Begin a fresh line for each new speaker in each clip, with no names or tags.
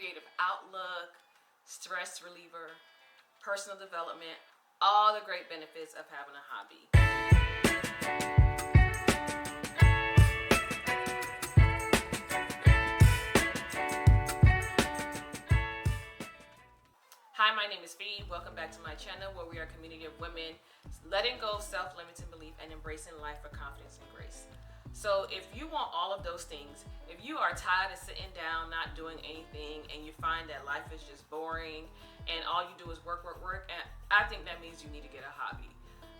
creative outlook, stress reliever, personal development, all the great benefits of having a hobby. Hi, my name is Fee. Welcome back to my channel where we are a community of women letting go of self-limiting belief and embracing life with confidence and grace. So if you want all of those things, if you are tired of sitting down, not doing anything, and you find that life is just boring and all you do is work, and I think that means you need to get a hobby.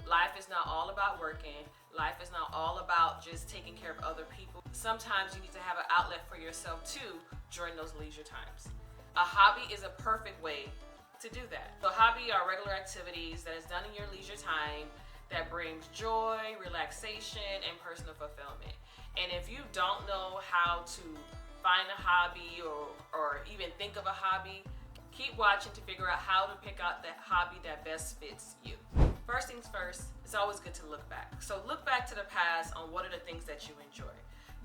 Life is not all about working. Life is not all about just taking care of other people. Sometimes you need to have an outlet for yourself too during those leisure times. A hobby is a perfect way to do that. So hobby are regular activities that is done in your leisure time that brings joy, relaxation, and personal fulfillment. And if you don't know how to find a hobby or even think of a hobby, keep watching to figure out how to pick out that hobby that best fits you. First things first, it's always good to look back. So look back to the past on what are the things that you enjoy.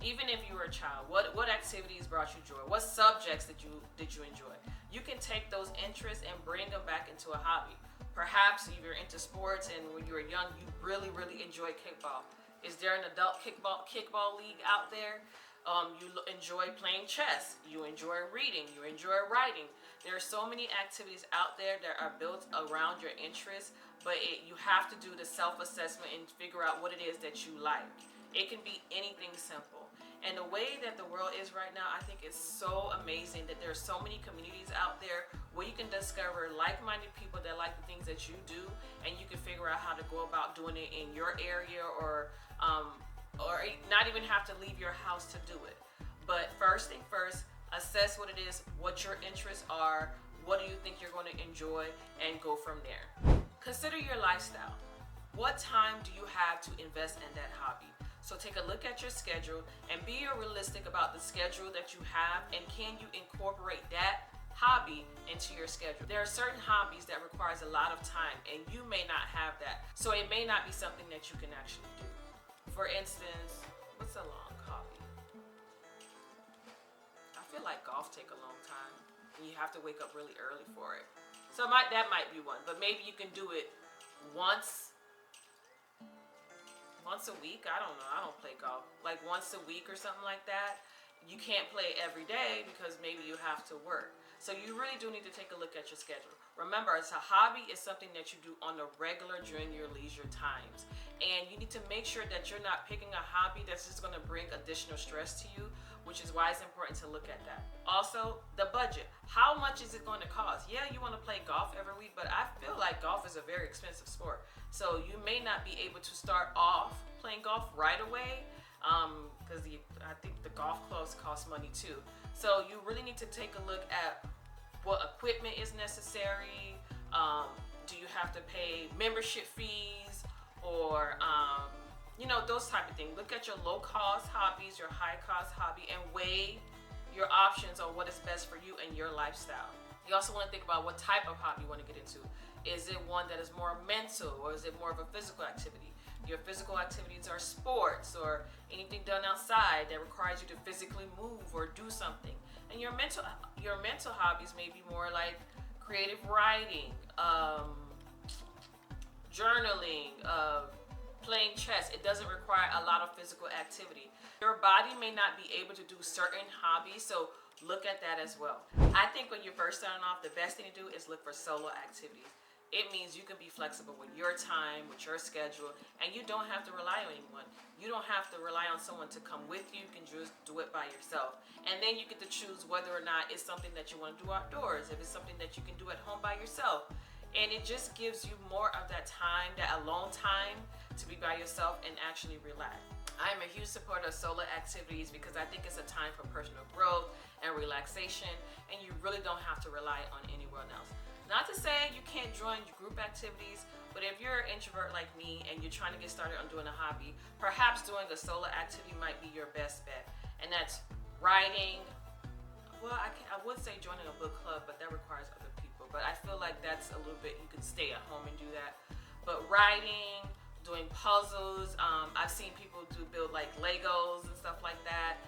Even if you were a child, what activities brought you joy? What subjects did you enjoy? You can take those interests and bring them back into a hobby. Perhaps if you're into sports and when you were young, you really enjoyed kickball. Is there an adult kickball league out there? You enjoy playing chess. You enjoy reading. You enjoy writing. There are so many activities out there that are built around your interests, but you have to do the self-assessment and figure out what it is that you like. It can be anything simple. And the way that the world is right now, I think it's so amazing that there are so many communities out there where you can discover like-minded people that like the things that you do, and you can figure out how to go about doing it in your area or not even have to leave your house to do it. But first thing first, assess what it is, what your interests are, what do you think you're going to enjoy, and go from there. Consider your lifestyle. What time do you have to invest in that hobby? So take a look at your schedule and be realistic about the schedule that you have, and can you incorporate that hobby into your schedule. There are certain hobbies that requires a lot of time and you may not have that. So it may not be something that you can actually do. For instance, what's a long hobby? I feel like golf take a long time and you have to wake up really early for it. So that might be one, but maybe you can do it once a week. I don't know. I don't play golf. Like once a week or something like that. You can't play every day because maybe you have to work. So you really do need to take a look at your schedule. Remember, it's a hobby is something that you do on the regular during your leisure times. And you need to make sure that you're not picking a hobby that's just going to bring additional stress to you, which is why it's important to look at that. Also, the budget. How much is it going to cost? Yeah, you want to play golf every week, but I feel like golf is a very expensive sport. So you may not be able to start off playing golf right away because I think the golf clubs cost money too. So you really need to take a look at what equipment is necessary. Do you have to pay membership fees or those type of things. Look at your low cost hobbies, your high cost hobby, and weigh your options on what is best for you and your lifestyle. You also want to think about what type of hobby you want to get into. Is it one that is more mental or is it more of a physical activity? Your physical activities are sports or anything done outside that requires you to physically move or do something. And your mental hobbies may be more like creative writing, journaling, playing chess. It doesn't require a lot of physical activity. Your body may not be able to do certain hobbies, so look at that as well. I think when you're first starting off, the best thing to do is look for solo activities. It means you can be flexible with your time, with your schedule, and you don't have to rely on anyone. You don't have to rely on someone to come with you. You can just do it by yourself. And then you get to choose whether or not it's something that you want to do outdoors, if it's something that you can do at home by yourself. And it just gives you more of that time, that alone time to be by yourself and actually relax. I am a huge supporter of solo activities because I think it's a time for personal growth and relaxation, and you really don't have to rely on anyone else. Not to say you can't join group activities, but if you're an introvert like me and you're trying to get started on doing a hobby, perhaps doing a solo activity might be your best bet. And that's writing. Well, I would say joining a book club, but that requires other people. But I feel like that's a little bit, you could stay at home and do that. But writing, doing puzzles, I've seen people build like Legos and stuff like that.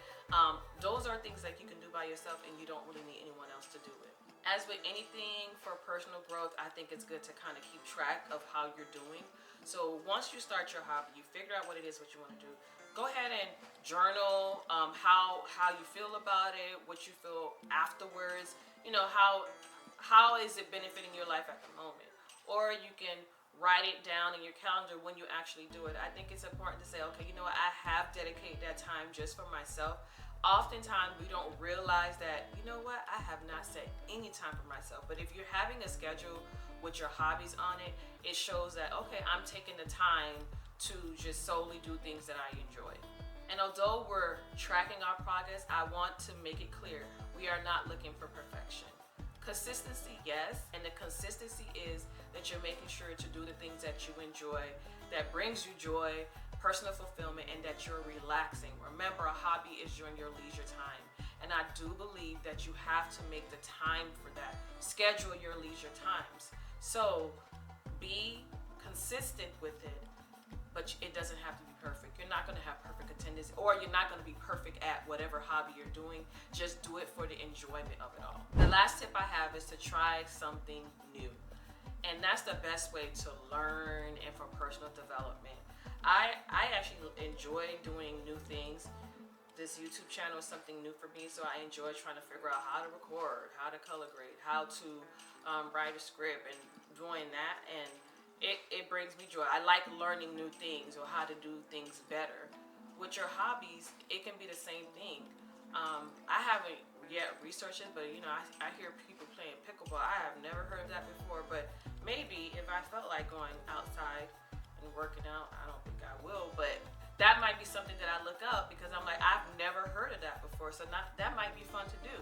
Those are things that you can do by yourself and you don't really need anyone else else to do it. As with anything for personal growth, I think it's good to kind of keep track of how you're doing. So once you start your hobby, you figure out what it is what you want to do. Go ahead and journal how you feel about it, what you feel afterwards. You know, how is it benefiting your life at the moment? Or you can write it down in your calendar when you actually do it. I think it's important to say, okay, you know what, I have dedicated that time just for myself. Oftentimes we don't realize that, you know what, I have not set any time for myself. But if you're having a schedule with your hobbies on it, it shows that, okay, I'm taking the time to just solely do things that I enjoy. And although we're tracking our progress, I want to make it clear, we are not looking for perfection. Consistency, yes, and the consistency is that you're making sure to do the things that you enjoy, that brings you joy, personal fulfillment, and that you're relaxing. Remember, a hobby is during your leisure time, and I do believe that you have to make the time for that. Schedule your leisure times. So be consistent with it, but it doesn't have to be perfect. You're not going to have perfect attendance, or you're not going to be perfect at whatever hobby you're doing. Just do it for the enjoyment of it all. The last tip I have is to try something new. And that's the best way to learn and for personal development. I actually enjoy doing new things. This YouTube channel is something new for me, so I enjoy trying to figure out how to record, how to color grade, how to write a script, and doing that. And it brings me joy. I like learning new things or how to do things better. With your hobbies, it can be the same thing. I haven't yet researched it, but you know, I hear people playing pickleball. I have never heard of that before, but maybe if I felt like going outside and working out, I don't think I will, but that might be something that I look up because I'm like, I've never heard of that before, so that might be fun to do.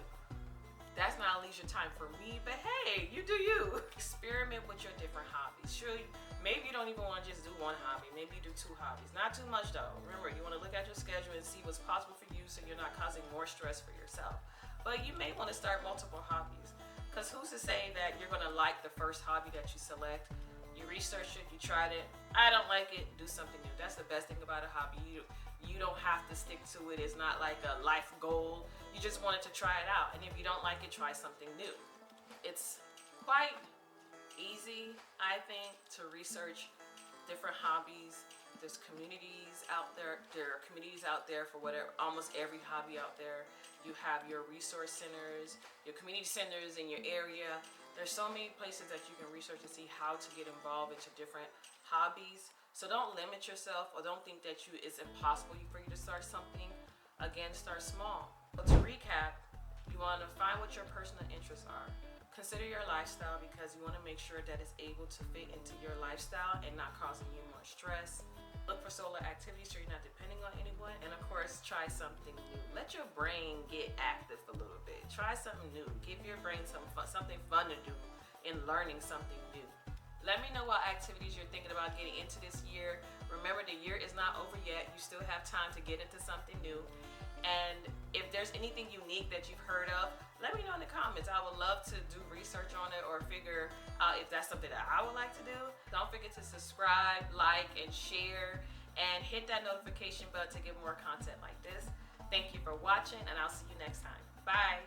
That's not leisure time for me, but hey, you do you. Experiment with your different hobbies. Sure, maybe you don't even want to just do one hobby. Maybe you do two hobbies. Not too much though. Remember, you want to look at your schedule and see what's possible for you so you're not causing more stress for yourself. But you may want to start multiple hobbies, because who's to say that you're going to like the first hobby that you select? You researched it, you tried it, I don't like it, do something new. That's the best thing about a hobby. You don't have to stick to it. It's not like a life goal. You just wanted to try it out. And if you don't like it, try something new. It's quite easy, I think, to research different hobbies. There's communities out there. There are communities out there for whatever, almost every hobby out there. You have your resource centers, your community centers in your area. There's so many places that you can research to see how to get involved into different hobbies. So don't limit yourself, or don't think that it's impossible for you to start something. Again, start small. But to recap, you want to find what your personal interests are. Consider your lifestyle, because you want to make sure that it's able to fit into your lifestyle and not causing you more stress. Look for solo activities so you're not depending on anyone. And of course, try something new. Let your brain get active a little bit. Try something new. Give your brain something fun to do in learning something new. Let me know what activities you're thinking about getting into this year. Remember, the year is not over yet. You still have time to get into something new. And if there's anything unique that you've heard of, let me know in the comments. I would love to do research on it or figure out if that's something that I would like to do. Don't forget to subscribe, like, and share, and hit that notification bell to get more content like this. Thank you for watching, and I'll see you next time. Bye.